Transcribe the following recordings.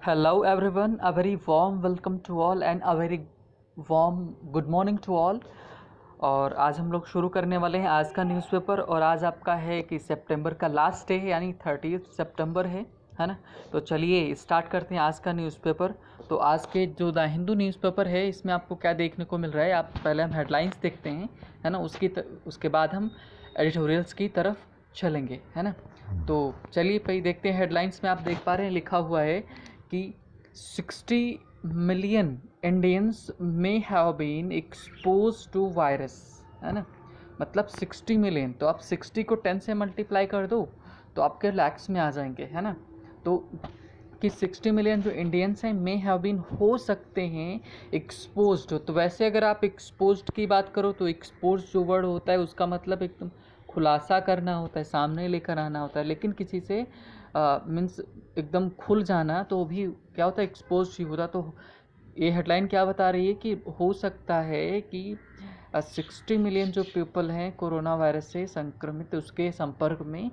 Hello everyone, a very warm welcome to all and a very warm good morning to all। और आज हम लोग शुरू करने वाले हैं आज का न्यूज़पेपर। और आज आपका है कि सितंबर का लास्ट डे है, यानी 30 सितंबर है ना। तो चलिए स्टार्ट करते हैं आज का न्यूज़पेपर। तो आज के जो द हिंदू न्यूज़पेपर है, इसमें आपको क्या देखने को मिल रहा है, आप पहले हम हेडलाइंस देखते हैं, है ना। उसके बाद हम एडिटोरियल्स की तरफ चलेंगे, है ना। तो चलिए भाई देखते हैं। हेडलाइंस में आप देख पा रहे हैं, लिखा हुआ है कि 60 मिलियन इंडियंस में have been expose to virus, है ना। मतलब 60 मिलियन, तो आप 60 को 10 से मल्टीप्लाई कर दो तो आपके लैक्स में आ जाएंगे, है ना। तो कि 60 मिलियन जो इंडियंस हैं में हैव बीन हो सकते हैं एक्सपोज्ड हो। तो वैसे अगर आप एक्सपोज्ड की बात करो तो एक्सपोज्ड जो वर्ड होता है उसका मतलब एकदम खुलासा करना होता है, सामने लेकर आना होता है। लेकिन किसी से मीन्स एकदम खुल जाना तो भी क्या होता है, एक्सपोज ही होता। तो ये हेडलाइन क्या बता रही है कि हो सकता है कि 60 मिलियन जो पीपल हैं कोरोना वायरस से संक्रमित उसके संपर्क में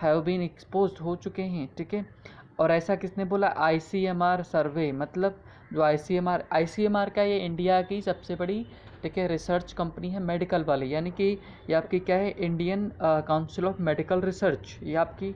हैव बीन एक्सपोज्ड हो चुके हैं, ठीक है। और ऐसा किसने बोला, ICMR सर्वे, मतलब जो ICMR का ये इंडिया की सबसे बड़ी, ठीक है, रिसर्च कंपनी है मेडिकल वाली, यानी कि ये आपकी क्या है, Indian council of medical research. ये आपकी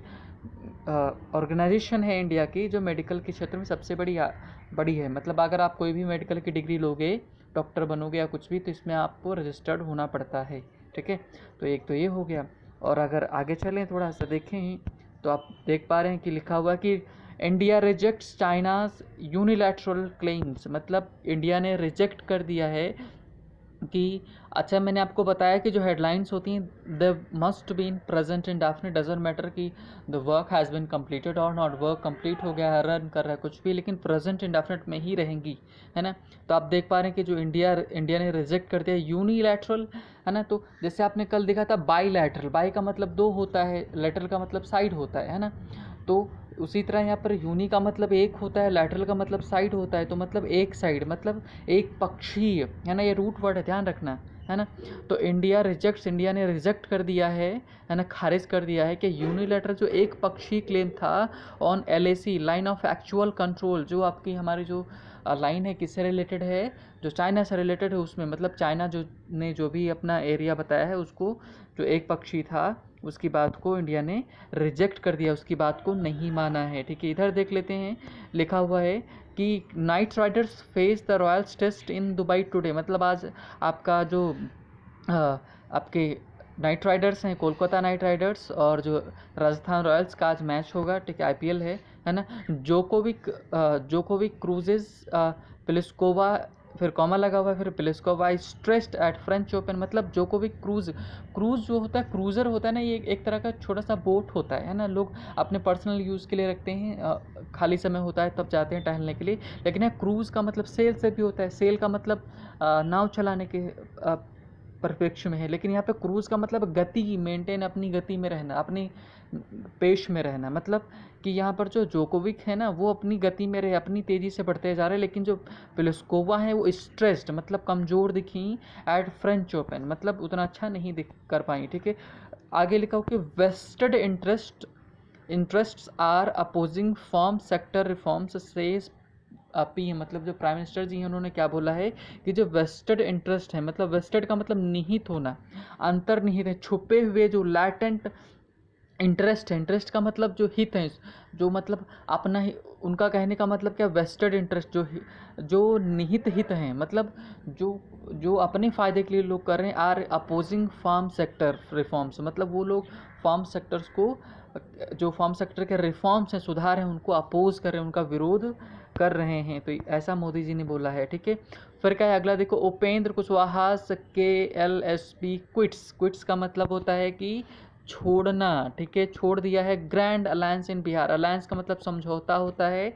ऑर्गेनाइजेशन है इंडिया की जो मेडिकल के क्षेत्र में सबसे बड़ी है। मतलब अगर आप कोई भी मेडिकल की डिग्री लोगे, डॉक्टर बनोगे या कुछ भी, तो इसमें आपको रजिस्टर्ड होना पड़ता है, ठीक है। तो एक तो ये हो गया। और अगर आगे चलें थोड़ा सा देखें तो आप देख पा रहे हैं कि लिखा हुआ कि India rejects China's unilateral claims. मतलब इंडिया ने रिजेक्ट कर दिया है कि अच्छा, मैंने आपको बताया कि जो हेडलाइंस होती हैं the must been present indefinite, doesn't matter कि the work has been completed और नॉट, वर्क कंप्लीट हो गया है, रन कर रहा है कुछ भी, लेकिन प्रेजेंट इंडेफिनिट में ही रहेंगी, है ना। तो आप देख पा रहे हैं कि जो इंडिया ने रिजेक्ट कर दिया यूनिलैटरल, है ना। तो जैसे आपने कल देखा था बाईलैटरल, बाई का मतलब दो होता है, लैटरल का मतलब साइड होता है ना। तो उसी तरह यहाँ पर यूनी का मतलब एक होता है, लैटरल का मतलब साइड होता है। तो मतलब एक साइड मतलब एक पक्षीय, है ना। ये रूट वर्ड है, ध्यान रखना, है ना। तो इंडिया ने रिजेक्ट कर दिया है ना, खारिज कर दिया है कि यूनिलैटरल जो एक पक्षीय क्लेम था on LAC, line of actual control, जो आपकी हमारी जो लाइन है किससे रिलेटेड है, जो चाइना से रिलेटेड है उसमें, मतलब चाइना जो भी अपना एरिया बताया है उसको, जो एक पक्षी था उसकी बात को इंडिया ने रिजेक्ट कर दिया, उसकी बात को नहीं माना है, ठीक है। इधर देख लेते हैं, लिखा हुआ है कि Knight Riders face the Royals test in Dubai today. मतलब आज आपका जो आपके नाइट राइडर्स हैं, कोलकाता नाइट राइडर्स और जो राजस्थान रॉयल्स का आज मैच होगा, ठीक है, IPL है ना। जोकोविक क्रूजेज प्लिस्कोवा, फिर कॉमा लगा हुआ है, फिर Pliskova stressed at French Open. मतलब जोकोविक क्रूज जो होता है, क्रूज़र होता है ना, ये एक तरह का छोटा सा बोट होता है ना। लोग अपने पर्सनल यूज़ के लिए रखते हैं, खाली समय होता है तब जाते हैं टहलने के लिए। लेकिन यहाँ क्रूज़ का मतलब सेल से भी होता है, सेल का मतलब नाव चलाने के परिप्रेक्ष्य में है। लेकिन यहाँ पे क्रूज़ का मतलब गति मेंटेन, अपनी गति में रहना, अपनी पेश में रहना। मतलब कि यहाँ पर जो जोकोविक है ना वो अपनी गति में रहे, अपनी तेज़ी से बढ़ते जा रहे हैं। लेकिन जो प्लिस्कोवा है वो स्ट्रेस्ड, मतलब कमज़ोर दिखी एट फ्रेंच ओपन, मतलब उतना अच्छा नहीं दिख कर पाई, ठीक है। आगे लिखा हो कि vested interests are opposing farm sector reforms says PM, मतलब जो प्राइम मिनिस्टर जी हैं उन्होंने क्या बोला है कि जो वेस्टेड इंटरेस्ट है, मतलब वेस्टेड का मतलब निहित होना, अंतर्निहित है, छुपे हुए जो लैटेंट इंटरेस्ट है, इंटरेस्ट का मतलब जो हित है, जो मतलब अपना ही, उनका कहने का मतलब क्या, वेस्टेड इंटरेस्ट जो निहित हित हैं, मतलब जो अपने फ़ायदे के लिए लोग कर रहे हैं, are opposing farm sector reforms. मतलब वो लोग फार्म सेक्टर्स को, जो फार्म सेक्टर के रिफॉर्म्स हैं, सुधार हैं, उनको अपोज कर रहे हैं, उनका विरोध कर रहे हैं। तो ऐसा मोदी जी ने बोला है, ठीक है। फिर क्या है अगला देखो, उपेंद्र कुशवाहा KLSP क्विट्स का मतलब होता है कि छोड़ना, ठीक है, छोड़ दिया है ग्रैंड अलायंस इन बिहार। अलायंस का मतलब समझौता होता है।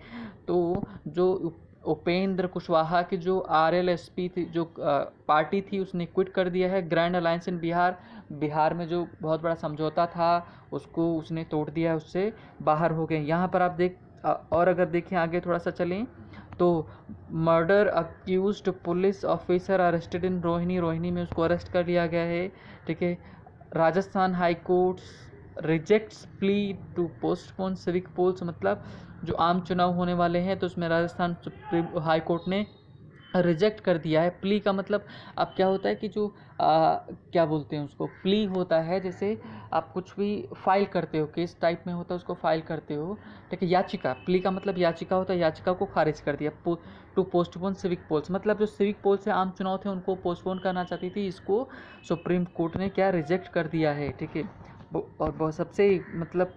तो जो उपेंद्र कुशवाहा की जो RLSP थी, जो पार्टी थी, उसने क्विट कर दिया है ग्रैंड अलायंस इन बिहार में जो बहुत बड़ा समझौता था उसको उसने तोड़ दिया है, उससे बाहर हो गए। यहाँ पर आप और अगर देखें आगे थोड़ा सा चलें तो murder accused police officer arrested in Rohini में उसको अरेस्ट कर लिया गया है, ठीक है। Rajasthan high court rejects plea to postpone civic polls, मतलब जो आम चुनाव होने वाले हैं तो उसमें राजस्थान सुप्रीम हाई कोर्ट ने रिजेक्ट कर दिया है। प्ली का मतलब अब क्या होता है कि जो क्या बोलते हैं उसको, प्ली होता है जैसे आप कुछ भी फाइल करते हो, केस टाइप में होता है उसको फाइल करते हो, ठीक है। याचिका, प्ली का मतलब याचिका होता है, याचिका को खारिज कर दिया। टू पोस्टपोन सिविक पोल्स, मतलब जो सिविक पोल से आम चुनाव थे उनको पोस्टपोन करना चाहती थी, इसको सुप्रीम कोर्ट ने क्या रिजेक्ट कर दिया है, ठीक है। और बहुत सबसे मतलब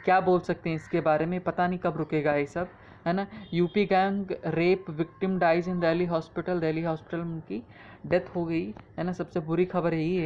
क्या बोल सकते हैं इसके बारे में, पता नहीं कब रुकेगा ये सब, है ना। UP gang rape victim dies in Delhi hospital, Delhi hospital में उनकी डेथ हो गई, है ना। सबसे बुरी खबर यही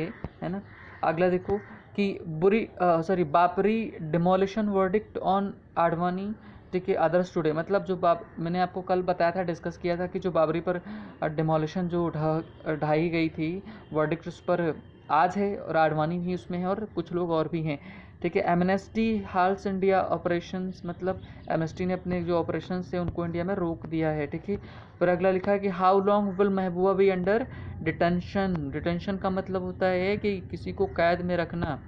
है ना। अगला देखो कि Babri demolition verdict on Advani, ठीक है, अदर्स टुडे, मतलब जो मैंने आपको कल बताया था, डिस्कस किया था कि जो बाबरी पर डिमोलिशन जो ढाई गई थी, वर्डिक्ट उस पर आज है, और आडवाणी भी उसमें है और कुछ लोग और भी हैं, ठीक है। एमनेस्टी हाल्स इंडिया ऑपरेशंस, मतलब एमनेस्टी ने अपने जो ऑपरेशंस थे उनको इंडिया में रोक दिया है, ठीक है। फिर अगला लिखा है कि how long will Mehbooba be under detention. Detention का मतलब होता है कि किसी को कैद में रखना।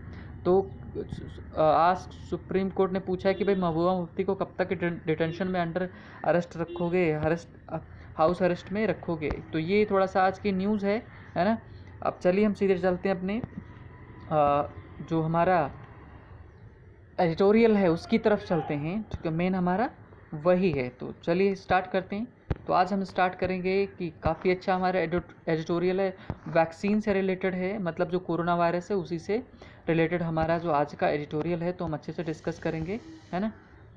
तो आज सुप्रीम कोर्ट ने पूछा है कि भाई महबूबा मुफ्ती को कब तक डिटेंशन में अंडर अरेस्ट रखोगे, हाउस अरेस्ट में रखोगे। तो ये थोड़ा सा आज की न्यूज़ है ना। अब चलिए हम सीधे चलते हैं अपने जो हमारा एडिटोरियल है उसकी तरफ चलते हैं, क्योंकि मेन हमारा वही है। तो चलिए स्टार्ट करते हैं। तो आज हम स्टार्ट करेंगे कि काफ़ी अच्छा हमारा एडिटोरियल है, वैक्सीन से रिलेटेड है, मतलब जो कोरोना वायरस है उसी से रिलेटेड हमारा जो आज का एडिटोरियल है, तो हम अच्छे से डिस्कस करेंगे, है ना।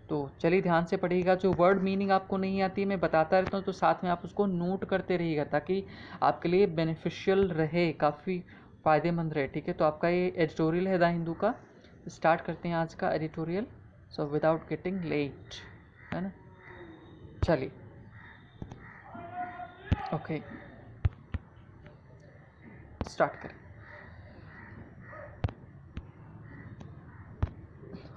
तो चलिए ध्यान से पढ़िएगा। जो वर्ड मीनिंग आपको नहीं आती मैं बताता रहता हूँ, तो साथ में आप उसको नोट करते रहिएगा ताकि आपके लिए बेनिफिशियल रहे, काफ़ी फ़ायदेमंद रहे, ठीक है। तो आपका ये एडिटोरियल है द हिंदू का। स्टार्ट करते हैं आज का editorial, so without getting late, है ना। चलिए ओके स्टार्ट करें।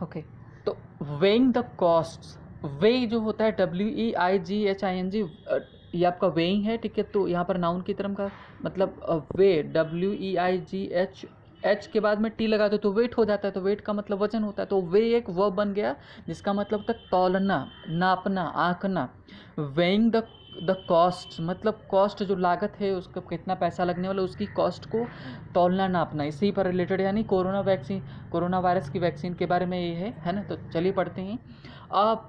ओके तो वेइंग द कॉस्ट्स, वे जो होता है WEIGHING, ये आपका वेइंग है, ठीक है। तो यहाँ पर नाउन की तरह का मतलब वे, WEIGH, एच के बाद में टी लगा दो तो वेट हो जाता है, तो वेट का मतलब वजन होता है। तो वे एक वर्ब बन गया जिसका मतलब होता है तौलना, नापना, आंकना। वेइंग द कॉस्ट, मतलब कॉस्ट जो लागत है उसका कितना पैसा लगने वाला, उसकी कॉस्ट को तौलना, नापना, इसी पर रिलेटेड, यानी कोरोना वायरस की वैक्सीन के बारे में ये है ना। तो चलिए पढ़ते हैं।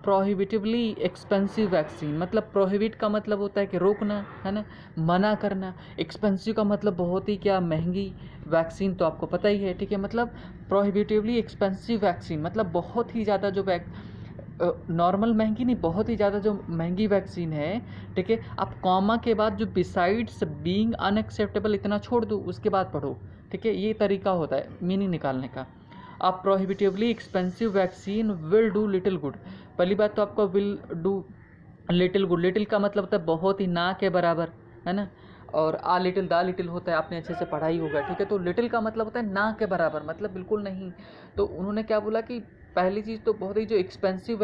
प्रोहिबिटिवली एक्सपेंसिव वैक्सीन, मतलब प्रोहिबिट का मतलब होता है कि रोकना, है ना, मना करना। एक्सपेंसिव का मतलब बहुत ही क्या महंगी वैक्सीन, तो आपको पता ही है, ठीक है। मतलब प्रोहिबिटिवली एक्सपेंसिव वैक्सीन मतलब बहुत ही ज़्यादा जो नॉर्मल महंगी नहीं, बहुत ही ज़्यादा जो महंगी वैक्सीन है, ठीक है। आप कॉमा के बाद जो बिसाइड्स बीइंग अनएक्सेप्टेबल इतना छोड़ दो, उसके बाद पढ़ो, ठीक है। ये तरीका होता है मीनिंग निकालने का। आप prohibitively expensive vaccine will do little good, पहली बात तो आपको will do little good, little का मतलब होता है बहुत ही, ना के बराबर, है ना। और द लिटिल होता है, आपने अच्छे से पढ़ा ही होगा, ठीक है। तो लिटिल का मतलब होता है ना के बराबर, मतलब बिल्कुल नहीं। तो उन्होंने क्या बोला कि पहली चीज़ तो बहुत ही जो एक्सपेंसिव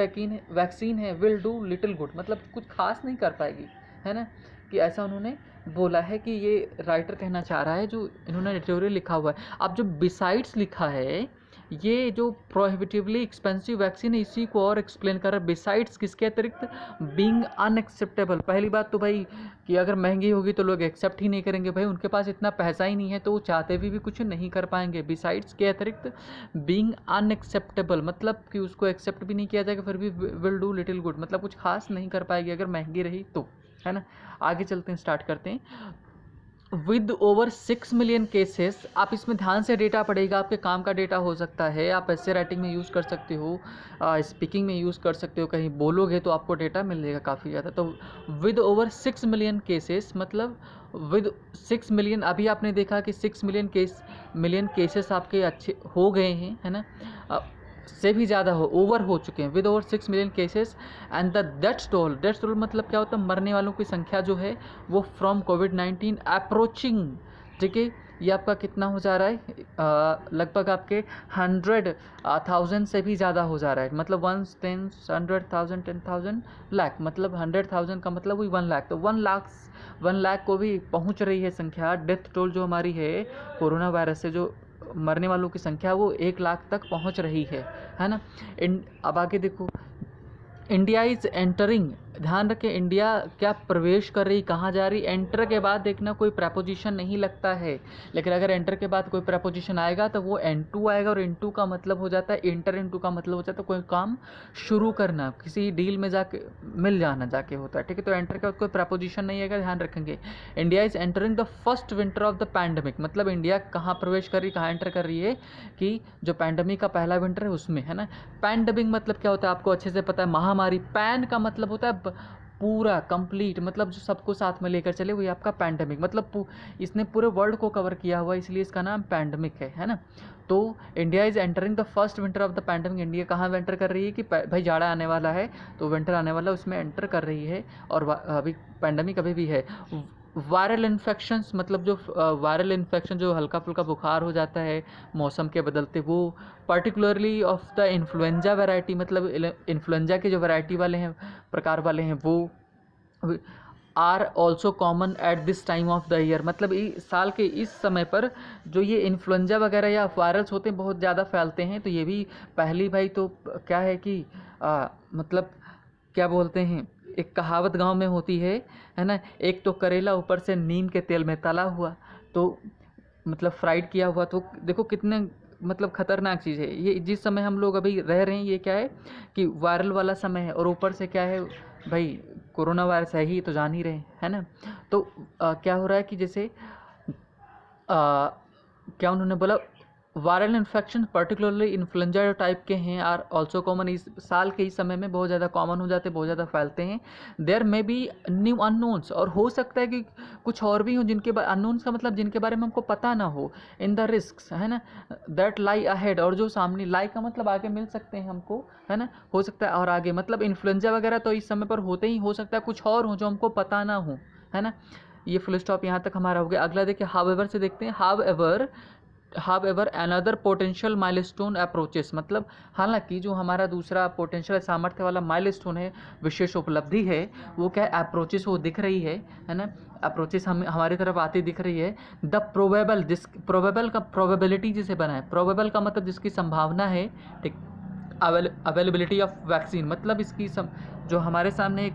वैक्सीन है विल डू लिटिल गुड, मतलब कुछ खास नहीं कर पाएगी, है ना, कि ऐसा उन्होंने बोला है, कि ये राइटर कहना चाह रहा है जो इन्होंने एडिटोरियल लिखा हुआ है। अब जो बिसाइड्स लिखा है, ये जो प्रोहिबिटिवली एक्सपेंसिव वैक्सीन है इसी को और एक्सप्लेन कर रहा है, बिसाइड्स किसके अतिरिक्त, बीइंग अनएक्सेप्टेबल। पहली बात तो भाई कि अगर महंगी होगी तो लोग एक्सेप्ट ही नहीं करेंगे, भाई उनके पास इतना पैसा ही नहीं है, तो वो चाहते भी कुछ नहीं कर पाएंगे। बिसाइड्स के अतिरिक्त बीइंग अनएक्सेप्टेबल, मतलब कि उसको एक्सेप्ट भी नहीं किया जाएगा, फिर भी विल डू लिटिल गुड, मतलब कुछ खास नहीं कर पाएगी अगर महंगी रही तो, है ना। आगे चलते हैं, स्टार्ट करते हैं। विद ओवर 6 मिलियन केसेस, आप इसमें ध्यान से डेटा पड़ेगा, आपके काम का डेटा हो सकता है, आप ऐसे राइटिंग में यूज़ कर सकते हो, स्पीकिंग में यूज़ कर सकते हो, कहीं बोलोगे तो आपको डेटा मिल जाएगा काफ़ी ज़्यादा। तो विद ओवर 6 मिलियन केसेस, मतलब विद 6 मिलियन, अभी आपने देखा कि 6 मिलियन केसेस आपके अच्छे हो गए हैं, है ना, से भी ज़्यादा ओवर हो चुके हैं, with over 6 million cases. And the death toll मतलब क्या होता है, मरने वालों की संख्या जो है वो फ्रॉम कोविड-19 अप्रोचिंग, ठीक है। ये आपका कितना हो जा रहा है, लगभग आपके 100,000 से भी ज़्यादा हो जा रहा है, मतलब 100,000 10,000 लाख, मतलब 100,000 का मतलब वही 1 लाख, तो 1 लाख को भी पहुंच रही है संख्या। डेथ टोल जो हमारी है कोरोना वायरस से जो मरने वालों की संख्या वो 1 लाख तक पहुंच रही है ना। अब आगे देखो, इंडिया इज़ एंटरिंग, ध्यान रखें इंडिया क्या प्रवेश कर रही, कहाँ जा रही। एंटर के बाद देखना कोई प्रपोजिशन नहीं लगता है, लेकिन अगर एंटर के बाद कोई प्रपोजिशन आएगा तो वो N2 आएगा, और N2 का मतलब हो जाता है इंटर, N2 का मतलब हो जाता है कोई काम शुरू करना, किसी डील में जाके मिल जाना जाके होता है, ठीक है। तो एंटर के बाद कोई प्रपोजिशन नहीं आएगा, ध्यान रखेंगे। India is entering the first winter of the pandemic, मतलब इंडिया कहाँ प्रवेश कर रही, कहाँ एंटर कर रही है, कि जो पैंडमिक का पहला विंटर है उसमें, है ना। पैंडमिक मतलब क्या होता है आपको अच्छे से पता है, महामारी। पैन का मतलब होता है पूरा कंप्लीट, मतलब जो सबको साथ में लेकर चले, वही आपका पैंडमिक, मतलब इसने पूरे वर्ल्ड को कवर किया हुआ है, इसलिए इसका नाम पैंडमिक है ना। तो India is entering the first winter of the pandemic, India कहाँ एंटर कर रही है कि भाई जाड़ा आने वाला है तो विंटर आने वाला है, उसमें एंटर कर रही है, और अभी पैंडमिक अभी भी है। वायरल इन्फेक्शंस, मतलब जो वायरल इन्फेक्शन, जो हल्का फुल्का बुखार हो जाता है मौसम के बदलते, वो particularly of the influenza variety, मतलब इन्फ्लुएंजा के जो वैरायटी वाले हैं, प्रकार वाले हैं, वो are also common at this time of the year, मतलब इस साल के इस समय पर जो ये इन्फ्लुएंजा वगैरह या वायरल्स होते हैं बहुत ज़्यादा फैलते हैं। तो ये भी पहली भाई तो क्या है कि मतलब क्या बोलते हैं, एक कहावत गांव में होती है ना, एक तो करेला ऊपर से नीम के तेल में तला हुआ, तो मतलब फ्राइड किया हुआ, तो देखो कितने मतलब ख़तरनाक चीज़ है ये। जिस समय हम लोग अभी रह रहे हैं ये क्या है कि वायरल वाला समय है, और ऊपर से क्या है भाई कोरोना वायरस है ही, तो जान ही रहे है ना। तो क्या हो रहा है कि जैसे क्या उन्होंने बोला, viral infection particularly influenza type के हैं, आर ऑल्सो कॉमन, इस साल के इस समय में बहुत ज़्यादा कॉमन हो जाते हैं, बहुत ज़्यादा फैलते हैं। देयर में बी न्यू अननोन्स, और हो सकता है कि कुछ और भी हो जिनके अननोन्स का मतलब जिनके बारे में हमको पता ना हो, इन द रिस्क, है ना, दैट लाई अहेड, और जो सामने, लाई का मतलब आगे मिल सकते हैं हमको, है ना, हो सकता है और आगे, मतलब इन्फ्लुएंजा वगैरह तो इस समय पर होते ही, हो सकता है कुछ और हो जो हमको पता ना हो, है ना। ये फुल स्टॉप यहाँ तक हमारा हो गया। अगला देखिए हाउएवर से देखते हैं। However another potential milestone approaches, मतलब हालांकि जो हमारा दूसरा पोटेंशियल सामर्थ्य वाला माइलस्टोन है, विशेष उपलब्धि है, वो क्या है, अप्रोचेस वो दिख रही है ना, अप्रोचेस हमारी तरफ आती दिख रही है। द प्रोबेबल, जिस प्रोबेबल का प्रोबेबिलिटी जिसे बना है, प्रोबेबल का मतलब जिसकी संभावना है, ठीक। अवेलेबिलिटी ऑफ वैक्सीन, मतलब इसकी जो हमारे सामने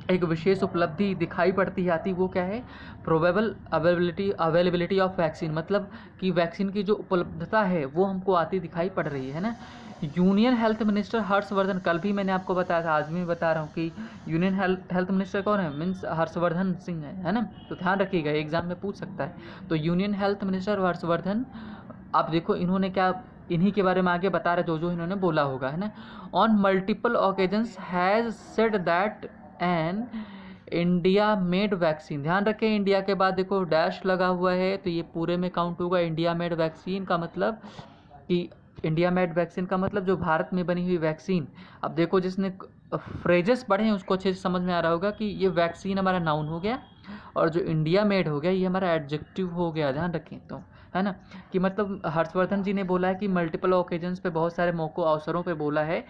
एक विशेष उपलब्धि दिखाई पड़ती है आती, वो क्या है, प्रोबेबल अवेलेबिलिटी ऑफ वैक्सीन, मतलब कि वैक्सीन की जो उपलब्धता है वो हमको आती दिखाई पड़ रही है ना। यूनियन हेल्थ मिनिस्टर हर्षवर्धन, कल भी मैंने आपको बताया था, आज भी मैं बता रहा हूँ कि यूनियन हेल्थ मिनिस्टर कौन है, मीन्स हर्षवर्धन सिंह है ना, तो ध्यान रखिएगा एग्जाम में पूछ सकता है। तो यूनियन हेल्थ मिनिस्टर हर्षवर्धन, आप देखो इन्होंने क्या, इन्हीं के बारे में आगे बता रहे जो इन्होंने बोला होगा, है ना। On multiple occasions has said that an India made vaccine, ध्यान रखें इंडिया के बाद देखो डैश लगा हुआ है, तो ये पूरे में काउंट होगा। इंडिया मेड वैक्सीन का मतलब कि इंडिया मेड वैक्सीन का मतलब जो भारत में बनी हुई वैक्सीन। अब देखो जिसने फ्रेजेस पढ़े हैं उसको अच्छे से समझ में आ रहा होगा कि ये वैक्सीन हमारा नाउन हो गया, और जो इंडिया मेड हो गया ये हमारा एडजेक्टिव हो गया, ध्यान रखें तो, है ना। कि मतलब हर्षवर्धन जी ने बोला है कि मल्टीपल ओकेजन्स पे, बहुत सारे मौक़ों अवसरों पे बोला है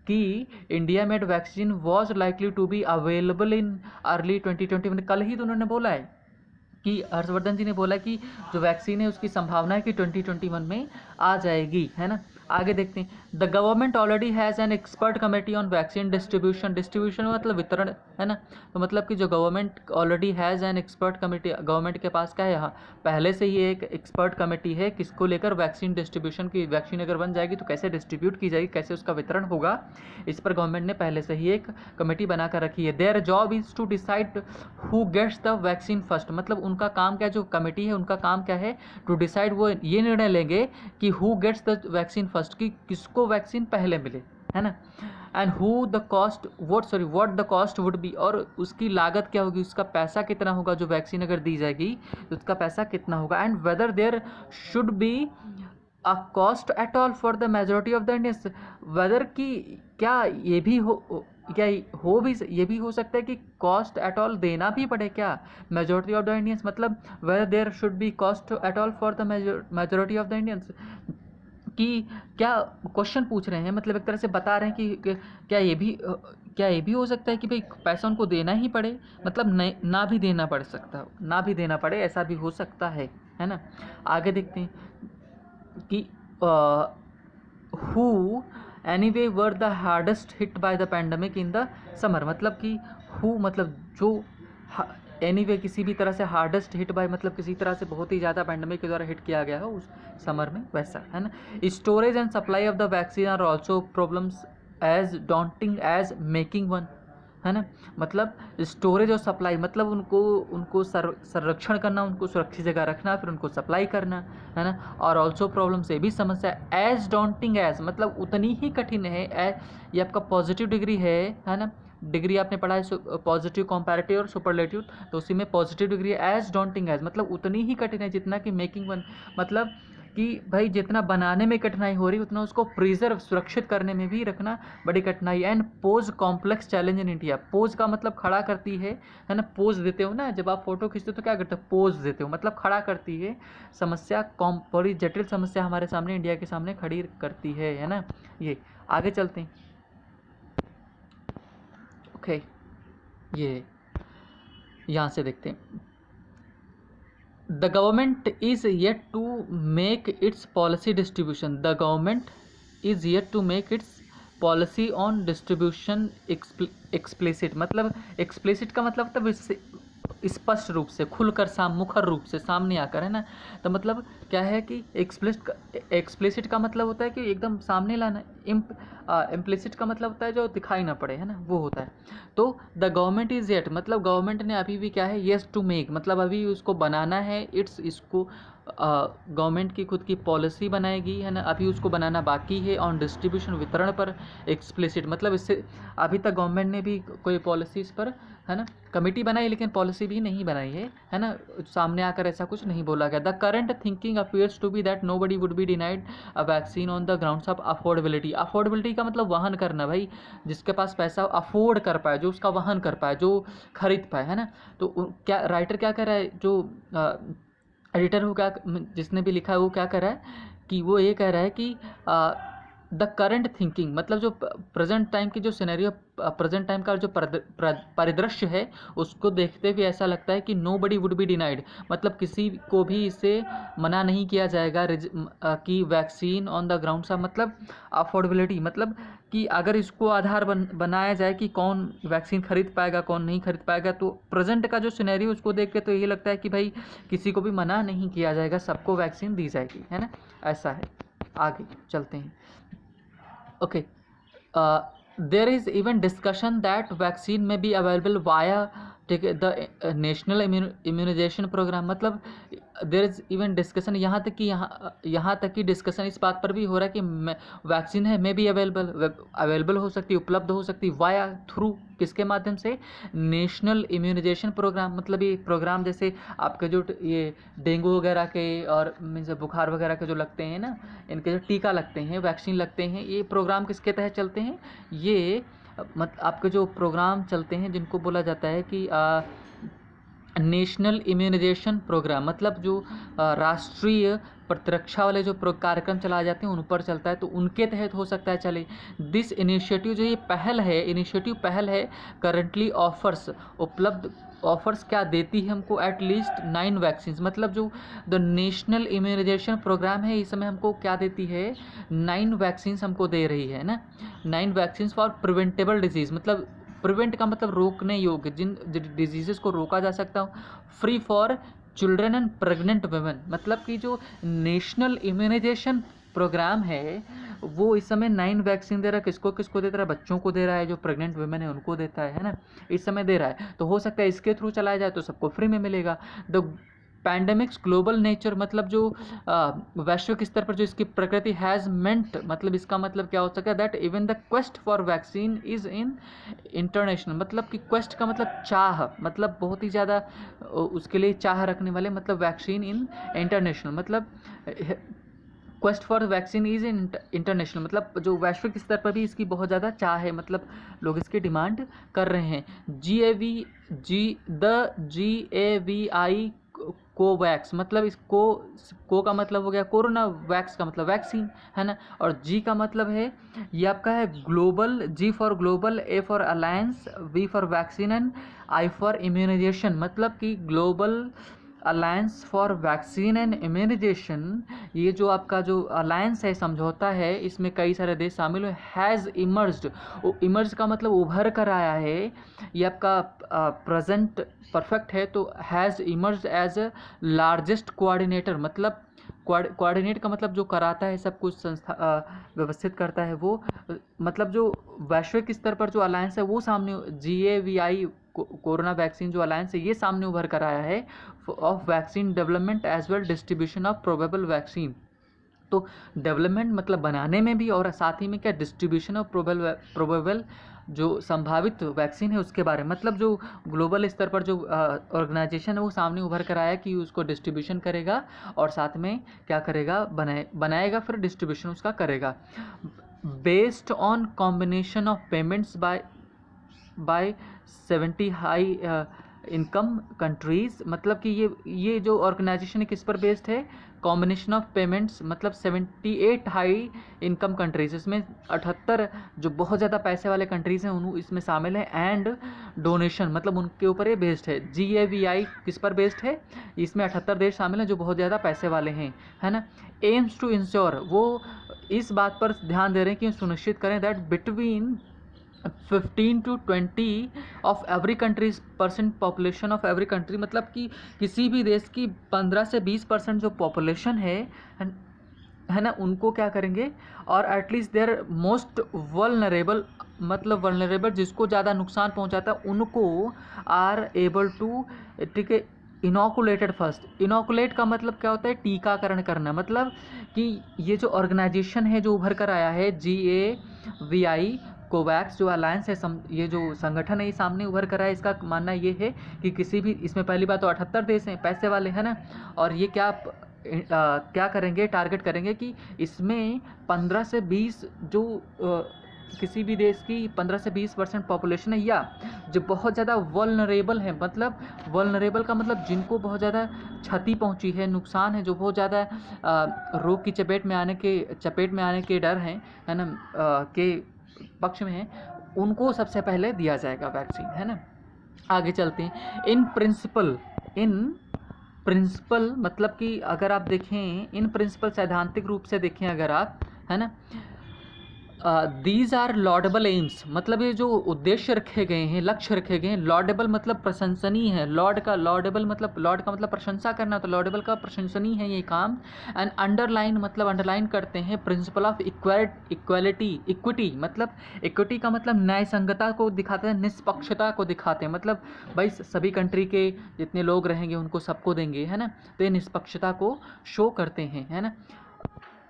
कि India made vaccine was likely to be available in early 2021। कल ही तो उन्होंने बोला है कि हर्षवर्धन जी ने बोला कि जो वैक्सीन है उसकी संभावना है कि 2021 में आ जाएगी, है ना। आगे देखते हैं। The government already has an expert committee on vaccine distribution, distribution मतलब वितरण, है ना। तो मतलब कि जो government already has an expert committee, government के पास क्या है, यहाँ पहले से ही एक एक्सपर्ट कमेटी है, किसको लेकर, वैक्सीन डिस्ट्रीब्यूशन की। वैक्सीन अगर बन जाएगी तो कैसे डिस्ट्रीब्यूट की जाएगी, कैसे उसका वितरण होगा, इस पर गवर्नमेंट ने पहले से ही एक कमेटी बना कर रखी है। Their job is to decide who gets the vaccine first, मतलब उनका काम क्या, जो कमेटी है उनका काम क्या है, टू डिसाइड, वो ये निर्णय लेंगे कि who gets the vaccine first, कि किसको वैक्सीन पहले मिले, है ना। And who the cost, what the cost would be, और उसकी लागत क्या होगी, उसका पैसा कितना होगा, जो वैक्सीन अगर दी जाएगी तो उसका पैसा कितना होगा। And whether there should be a cost at all for the majority of the Indians, whether की क्या ये भी ये भी हो सकता है कि कॉस्ट एट ऑल देना भी पड़े क्या, मेजॉरिटी ऑफ द इंडियंस, मतलब whether there should be cost at all for the majority of the Indians, कि क्या क्वेश्चन पूछ रहे हैं, मतलब एक तरह से बता रहे हैं कि क्या ये भी हो सकता है कि भाई पैसा उनको देना ही पड़े, मतलब ना भी देना पड़ सकता, ना भी देना पड़े, ऐसा भी हो सकता है ना। आगे देखते हैं। कि who anyway were the hardest hit by the pandemic in the summer, मतलब कि हु मतलब जो एनीवे किसी भी तरह से हार्डेस्ट हिट बाय मतलब किसी तरह से बहुत ही ज़्यादा पैंडमिक के द्वारा हिट किया गया हो उस समर में, वैसा है ना। Storage and supply of the vaccine are also problems as daunting as making one, है ना। मतलब स्टोरेज और सप्लाई मतलब उनको संरक्षण करना, उनको सुरक्षित जगह रखना, फिर उनको सप्लाई करना, है ना। और ऑल्सो प्रॉब्लम से भी समस्या एज डॉन्टिंग एज मतलब उतनी ही कठिन है ये आपका पॉजिटिव डिग्री है ना। डिग्री आपने पढ़ा है पॉजिटिव, कंपैरेटिव और सुपरलेटिव, तो उसी में positive degree as daunting as मतलब उतनी ही कठिन है जितना कि मेकिंग वन, मतलब कि भाई जितना बनाने में कठिनाई हो रही उतना उसको प्रिजर्व सुरक्षित करने में भी रखना बड़ी कठिनाई। And pose complex challenge in India, pose का मतलब खड़ा करती है ना। पोज देते हो ना, जब आप फोटो खींचते हो तो क्या करते हो, पोज देते हो, मतलब खड़ा करती है। समस्या बड़ी जटिल समस्या हमारे सामने इंडिया के सामने खड़ी करती है ना। ये आगे चलते हैं। ओके, ये यहाँ से देखते हैं। The government is yet to make its policy distribution. The government is yet to make its policy on distribution explicit, मतलब explicit का मतलब होता है स्पष्ट रूप से, खुलकर, मुखर रूप से, सामने आकर, है ना। तो मतलब क्या है कि एक्सप्लिसिट का मतलब होता है कि एकदम सामने लाना, इम्प्लिसिट का मतलब होता है जो दिखाई ना पड़े, है ना, वो होता है। तो द गवर्नमेंट इज येट मतलब गवर्नमेंट ने अभी भी क्या है, येस टू मेक मतलब अभी उसको बनाना है, इसको गवर्नमेंट की खुद की पॉलिसी बनाएगी, है ना, अभी उसको बनाना बाकी है। ऑन डिस्ट्रीब्यूशन वितरण पर एक्सप्लिसिट मतलब इससे अभी तक गवर्नमेंट ने भी कोई पॉलिसी इस पर, है ना, कमेटी बनाई लेकिन पॉलिसी भी नहीं बनाई है ना। सामने आकर ऐसा कुछ नहीं बोला गया। The current thinking appears to be that nobody would be denied a vaccine on the grounds of affordability. Affordability का मतलब वहन करना, भाई जिसके पास पैसा अफोर्ड कर पाए, जो उसका वहन कर पाए, जो खरीद पाए, है ना। तो क्या राइटर क्या कर रहा है, जो एडिटर हो, क्या जिसने भी लिखा है वो क्या कर रहा है कि वो ये कह रहा है कि द करंट थिंकिंग मतलब जो प्रेजेंट टाइम की जो सिनेरियो, प्रेजेंट टाइम का जो परिदृश्य है उसको देखते हुए ऐसा लगता है कि nobody would be denied मतलब किसी को भी इससे मना नहीं किया जाएगा कि वैक्सीन ऑन द ग्राउंड सा मतलब अफोर्डेबिलिटी मतलब कि अगर इसको आधार बनाया जाए कि कौन वैक्सीन खरीद पाएगा कौन नहीं खरीद पाएगा, तो प्रेजेंट का जो सिनेरियो उसको देख के तो ये लगता है कि भाई किसी को भी मना नहीं किया जाएगा, सबको वैक्सीन दी जाएगी, है ना, ऐसा है। आगे चलते हैं। Okay, there is even discussion that vaccine may be available via the national immunization program मतलब देयर इज इवन डिस्कशन, यहाँ तक कि डिस्कशन इस बात पर भी हो रहा है कि वैक्सीन है मे बी अवेलेबल हो सकती है, उपलब्ध हो सकती है वाया थ्रू किसके माध्यम से, नेशनल इम्यूनाइजेशन प्रोग्राम मतलब ये प्रोग्राम जैसे आपके जो ये डेंगू वगैरह के और मीन्स बुखार वगैरह के जो लगते हैं ना, इनके जो टीका लगते हैं, वैक्सीन लगते हैं, ये प्रोग्राम किसके तहत चलते हैं, ये आपके जो प्रोग्राम चलते हैं जिनको बोला जाता है कि नेशनल इम्यूनाइजेशन प्रोग्राम मतलब जो राष्ट्रीय प्रतिरक्षा वाले जो कार्यक्रम चलाए जाते हैं उन पर चलता है, तो उनके तहत हो सकता है चले। दिस इनिशिएटिव जो ये पहल है करंटली ऑफर्स क्या देती है हमको, एटलीस्ट 9 वैक्सीन मतलब जो द नेशनल इम्यूनाइजेशन प्रोग्राम है इस समय हमको क्या देती है, 9 वैक्सीन हमको दे रही है ना, 9 वैक्सीन फॉर प्रिवेंटेबल डिजीज़ मतलब प्रिवेंट का मतलब रोकने योग्य, जिन डिजीज़ को रोका जा सकता हो, free for children and pregnant women मतलब कि जो नेशनल इम्यूनाइजेशन प्रोग्राम है वो इस समय 9 वैक्सीन दे रहा है, किसको देता है, बच्चों को दे रहा है, जो प्रेग्नेंट वुमेन है उनको देता है ना, इस समय दे रहा है। तो हो सकता है इसके थ्रू चलाया जाए तो सबको फ्री में मिलेगा। द पैंडेमिक्स ग्लोबल नेचर मतलब जो वैश्विक स्तर पर जो इसकी प्रकृति हैज़ मेंट मतलब इसका मतलब क्या हो सकता है, that even the quest for vaccine is in international मतलब कि क्वेस्ट का मतलब चाह मतलब बहुत ही ज़्यादा उसके लिए चाह रखने वाले मतलब वैक्सीन इन इंटरनेशनल मतलब quest for vaccine is in international मतलब जो वैश्विक स्तर पर भी इसकी बहुत ज़्यादा चाह है मतलब लोग इसकी डिमांड कर रहे हैं। GAVI कोवैक्स मतलब इसको को का मतलब हो गया कोरोना, वैक्स का मतलब वैक्सीन है ना, और जी का मतलब है ये आपका है global, G for global, A for alliance, V for vaccine and I for immunisation मतलब कि global alliance for vaccine and immunisation, ये जो आपका जो अलायंस है, समझौता है, इसमें कई सारे देश शामिल हुए। हैज़ इमर्ज्ड, इमर्ज का मतलब उभर कर आया है, ये आपका प्रेजेंट परफेक्ट है, तो has emerged as a largest coordinator, मतलब कोऑर्डिनेट का मतलब जो कराता है सब कुछ, संस्था व्यवस्थित करता है वो, मतलब जो वैश्विक स्तर पर जो अलायंस है वो सामने, GAVI कोरोना वैक्सीन जो अलायंस है ये सामने उभर कर आया है of vaccine development as well distribution of probable vaccine. तो डेवलपमेंट मतलब बनाने में भी, और साथ ही में क्या, डिस्ट्रीब्यूशन ऑफ प्रोबेबल जो संभावित वैक्सीन है उसके बारे में, मतलब जो ग्लोबल स्तर पर जो ऑर्गेनाइजेशन है वो सामने उभर कर आया कि उसको डिस्ट्रीब्यूशन करेगा और साथ में क्या करेगा, बनाएगा फिर डिस्ट्रीब्यूशन उसका करेगा। Based on combination of payments by 70 high income countries, मतलब कि ये जो ऑर्गेनाइजेशन है किस पर बेस्ड है, कॉम्बिनेशन ऑफ पेमेंट्स, मतलब 78 हाई इनकम कंट्रीज़, इसमें 78 जो बहुत ज़्यादा पैसे वाले कंट्रीज़ हैं उन इसमें शामिल है, एंड डोनेशन मतलब उनके ऊपर ये बेस्ड है। GAVI किस पर बेस्ड है, इसमें 78 देश शामिल हैं जो बहुत ज़्यादा पैसे वाले हैं, है ना। एम्स टू इंश्योर, वो इस बात पर ध्यान दे रहे हैं कि सुनिश्चित करें that between 15 to 20 of every countries percent population of every country, मतलब कि किसी भी देश की 15 से 20% जो पॉपुलेशन है ना, उनको क्या करेंगे, और एटलीस्ट देयर मोस्ट वल्नरेबल, मतलब वल्नरेबल जिसको ज़्यादा नुकसान पहुंचाता है उनको आर एबल टू, ठीक है, इनोकुलेटेड फर्स्ट। इनोकुलेट का मतलब क्या होता है, टीकाकरण करना, मतलब कि ये जो ऑर्गेनाइजेशन है जो उभर कर आया है GAVI कोवैक्स जो अलायंस है, ये जो संगठन है ये सामने उभर कर आया है, इसका मानना ये है कि किसी भी, इसमें पहली बात तो 78 देश हैं पैसे वाले, है ना, और ये क्या करेंगे, टारगेट करेंगे कि इसमें 15 से 20 जो किसी भी देश की 15 से 20% पॉपुलेशन है, या जो बहुत ज़्यादा वल्नरेबल है, मतलब वल्नरेबल का मतलब जिनको बहुत ज़्यादा क्षति पहुंची है, नुकसान है, जो बहुत ज़्यादा रोग की चपेट में आने के डर हैं, है ना, के पक्ष में है, उनको सबसे पहले दिया जाएगा वैक्सीन, है ना। आगे चलते हैं। इन प्रिंसिपल मतलब कि अगर आप देखें, इन प्रिंसिपल सैद्धांतिक रूप से देखें अगर आप, है ना, दीज आर लॉडेबल एम्स, मतलब ये जो उद्देश्य रखे गए हैं, लक्ष्य रखे गए हैं, लॉडेबल मतलब प्रशंसनीय है, लॉर्ड का लॉडेबल मतलब, लॉर्ड का मतलब प्रशंसा करना, तो लॉडेबल का प्रशंसनीय है ये काम, एंड अंडरलाइन मतलब अंडरलाइन करते हैं प्रिंसिपल ऑफ इक्विटी, मतलब इक्विटी का मतलब न्याय संगतता को दिखाते हैं, निष्पक्षता को दिखाते हैं, मतलब भाई सभी कंट्री के जितने लोग रहेंगे उनको सबको देंगे, है ना, तो ये निष्पक्षता को शो करते हैं, है ना।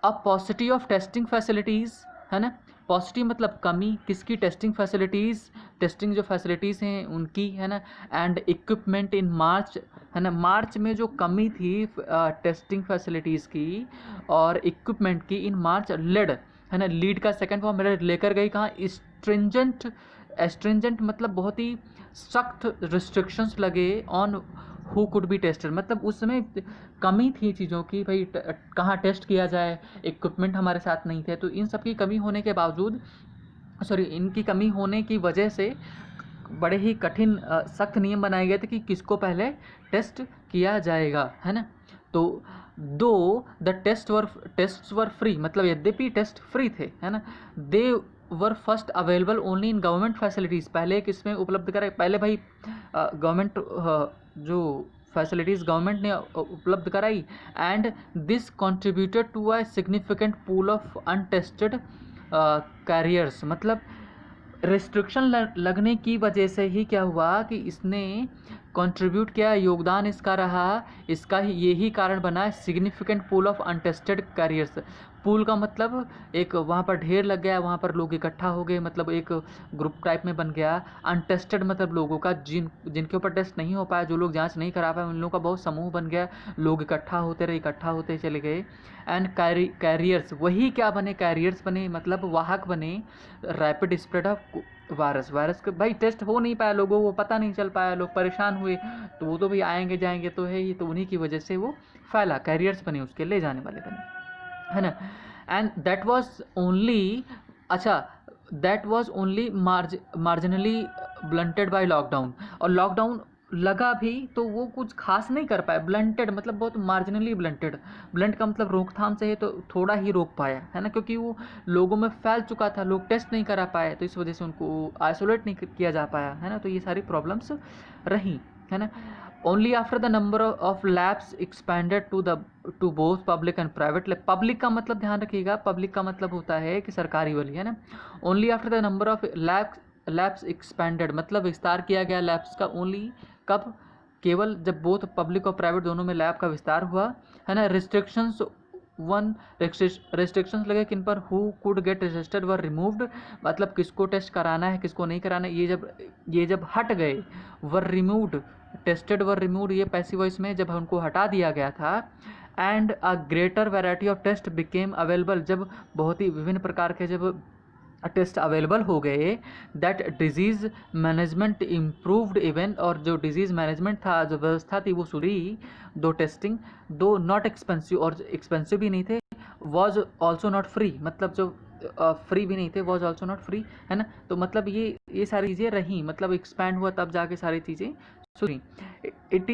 अब पॉसिटिव ऑफ टेस्टिंग फैसिलिटीज़, है ना, पॉजिटिव मतलब कमी किसकी, टेस्टिंग फैसिलिटीज़, टेस्टिंग जो फैसिलिटीज़ हैं उनकी, है ना, एंड इक्विपमेंट इन मार्च, है ना, मार्च में जो कमी थी टेस्टिंग फैसिलिटीज़ की और इक्विपमेंट की, इन मार्च लेड, है ना, लीड का सेकंड फॉर्म लेकर गई कहाँ, स्ट्रिंजेंट मतलब बहुत ही सख्त रिस्ट्रिक्शंस लगे on who could be tested, मतलब उस समय कमी थी चीज़ों की, भाई कहाँ टेस्ट किया जाए, इक्विपमेंट हमारे साथ नहीं थे, तो इन सब की कमी होने के बावजूद, इनकी कमी होने की वजह से बड़े ही कठिन सख्त नियम बनाए गए थे कि किसको पहले टेस्ट किया जाएगा, है ना। तो दो द टेस्ट वर फ्री, मतलब यद्यपि टेस्ट फ्री थे, है ना, they were first available only in government facilities, पहले किसमें उपलब्ध कराए, पहले भाई गवर्नमेंट जो फैसिलिटीज़ गवर्नमेंट ने उपलब्ध कराई, and this contributed to a significant pool of untested carriers, मतलब रिस्ट्रिक्शन लगने की वजह से ही क्या हुआ कि इसने कंट्रीब्यूट किया, योगदान इसका रहा, इसका यही कारण बना significant pool of untested carriers. Pool का मतलब एक वहाँ पर ढेर लग गया, वहाँ पर लोग इकट्ठा हो गए, मतलब एक ग्रुप टाइप में बन गया। अनटेस्टेड मतलब लोगों का जिनके ऊपर टेस्ट नहीं हो पाया, जो लोग जांच नहीं करा पाए, उन लोगों का बहुत समूह बन गया, लोग इकट्ठा होते चले गए। एंड कैरियर्स, वही क्या बने, कैरियर्स बने, मतलब वाहक बने रैपिड स्प्रेड ऑफ वायरस के, भाई टेस्ट हो नहीं पाया, लोगों को पता नहीं चल पाया, लोग परेशान हुए, तो वो तो भाई आएंगे जाएंगे तो है ही, तो उन्हीं की वजह से वो फैला, कैरियर्स बने, उसके ले जाने वाले बने, है ना। And that was only marginally blunted by lockdown, और लॉकडाउन लगा भी तो वो कुछ खास नहीं कर पाए, ब्लंटेड मतलब बहुत मार्जिनली ब्लंटेड। ब्लंट का मतलब रोकथाम से है तो थोड़ा ही रोक पाया है ना, क्योंकि वो लोगों में फैल चुका था, लोग टेस्ट नहीं करा पाए, तो इस वजह से उनको आइसोलेट नहीं किया जा पाया है ना, तो ये सारी प्रॉब्लम्स रही है ना। Only after the number of labs expanded to both public and private. Public का मतलब ध्यान रखिएगा, पब्लिक का मतलब होता है कि सरकारी वाली है ना। Only after the number of labs expanded मतलब विस्तार किया गया लैब्स का, ओनली कब, केवल जब बोथ पब्लिक और प्राइवेट दोनों में लैब का विस्तार हुआ है ना। रिस्ट्रिक्शंस लगे किन पर, who could get registered were removed मतलब किसको टेस्ट कराना है किसको नहीं कराना, ये जब हट गए, were removed, tested were removed, ये पैसिव वॉइस में जब उनको हटा दिया गया था। And a greater variety of test became available, जब बहुत ही विभिन्न प्रकार के जब टेस्ट अवेलेबल हो गए, that disease management improved even, और जो डिजीज़ मैनेजमेंट था, जो व्यवस्था थी वो सुधरी, दो टेस्टिंग, दो नॉट एक्सपेंसिव, और एक्सपेंसिव भी नहीं थे, वॉज ऑल्सो नॉट फ्री मतलब जो फ्री भी नहीं थे, वॉज ऑल्सो नॉट फ्री है ना। तो मतलब ये सारी चीज़ें रहीं, मतलब एक्सपैंड हुआ तब जाके सारी चीज़ें सुनी। It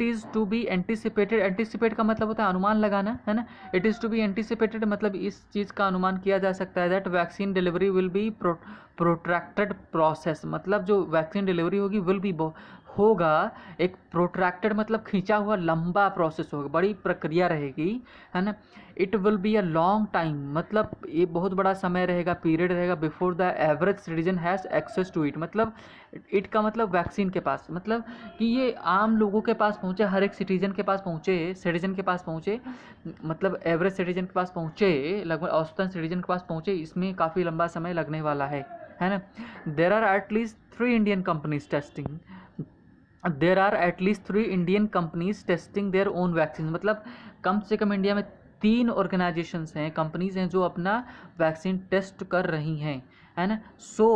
is to be anticipated, anticipate का मतलब होता है अनुमान लगाना है ना। It is to be anticipated मतलब इस चीज़ का अनुमान किया जा सकता है, that vaccine delivery will be protracted process, मतलब जो वैक्सीन डिलीवरी होगी विल बी होगा एक प्रोट्रैक्टेड मतलब खींचा हुआ लंबा प्रोसेस होगा, बड़ी प्रक्रिया रहेगी है ना। It will be a long time मतलब ये बहुत बड़ा समय रहेगा, पीरियड रहेगा, before the average citizen has access to it, मतलब इट का मतलब वैक्सीन के पास, मतलब कि ये आम लोगों के पास पहुँचे, हर एक सिटीजन के पास पहुँचे, सिटीजन के पास पहुँचे, मतलब एवरेज सिटीजन के पास पहुँचे, लगभग औसतन सिटीजन के पास पहुँचे, इसमें काफ़ी लंबा समय लगने वाला है ना। There are at least 3 Indian companies testing, there are at least 3 Indian companies testing their own vaccine, मतलब कम से कम इंडिया में 3 ऑर्गेनाइजेशंस हैं, कंपनीज हैं जो अपना वैक्सीन टेस्ट कर रही हैं है ना। सो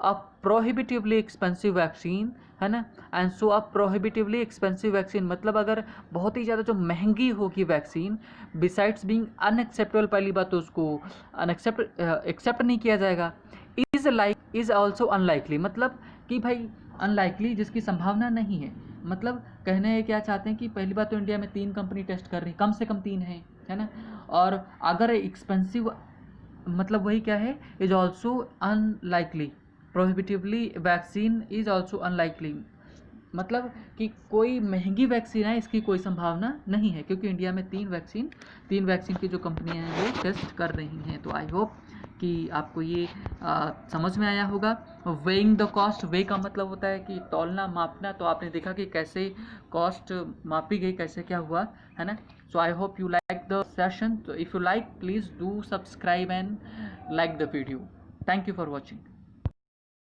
अ प्रोहिबिटिवली एक्सपेंसिव वैक्सीन है ना, and so a prohibitively expensive vaccine मतलब अगर बहुत ही ज़्यादा जो महंगी होगी वैक्सीन, बिसाइड्स बीइंग अनएक्सेप्टेबल, पहली बात तो उसको एक्सेप्ट नहीं किया जाएगा, इज़ ऑल्सो अनलाइकली मतलब कि भाई अनलाइकली जिसकी संभावना नहीं है, मतलब कहने क्या चाहते हैं कि पहली बात तो इंडिया में 3 कंपनी टेस्ट कर रही, कम से कम 3 है ना। और अगर एक्सपेंसिव मतलब वही क्या है, is also unlikely, prohibitively vaccine is also unlikely मतलब कि कोई महंगी वैक्सीन है इसकी कोई संभावना नहीं है, क्योंकि इंडिया में 3 वैक्सीन की जो कंपनियां हैं वो टेस्ट कर रही हैं। तो आई होप कि आपको ये समझ में आया होगा। वेइंग द कॉस्ट, वे का मतलब होता है कि तौलना मापना, तो आपने देखा कि कैसे कॉस्ट मापी गई, कैसे क्या हुआ है ना। So I hope you like the session, तो if you like please do subscribe and like the video. Thank you for watching.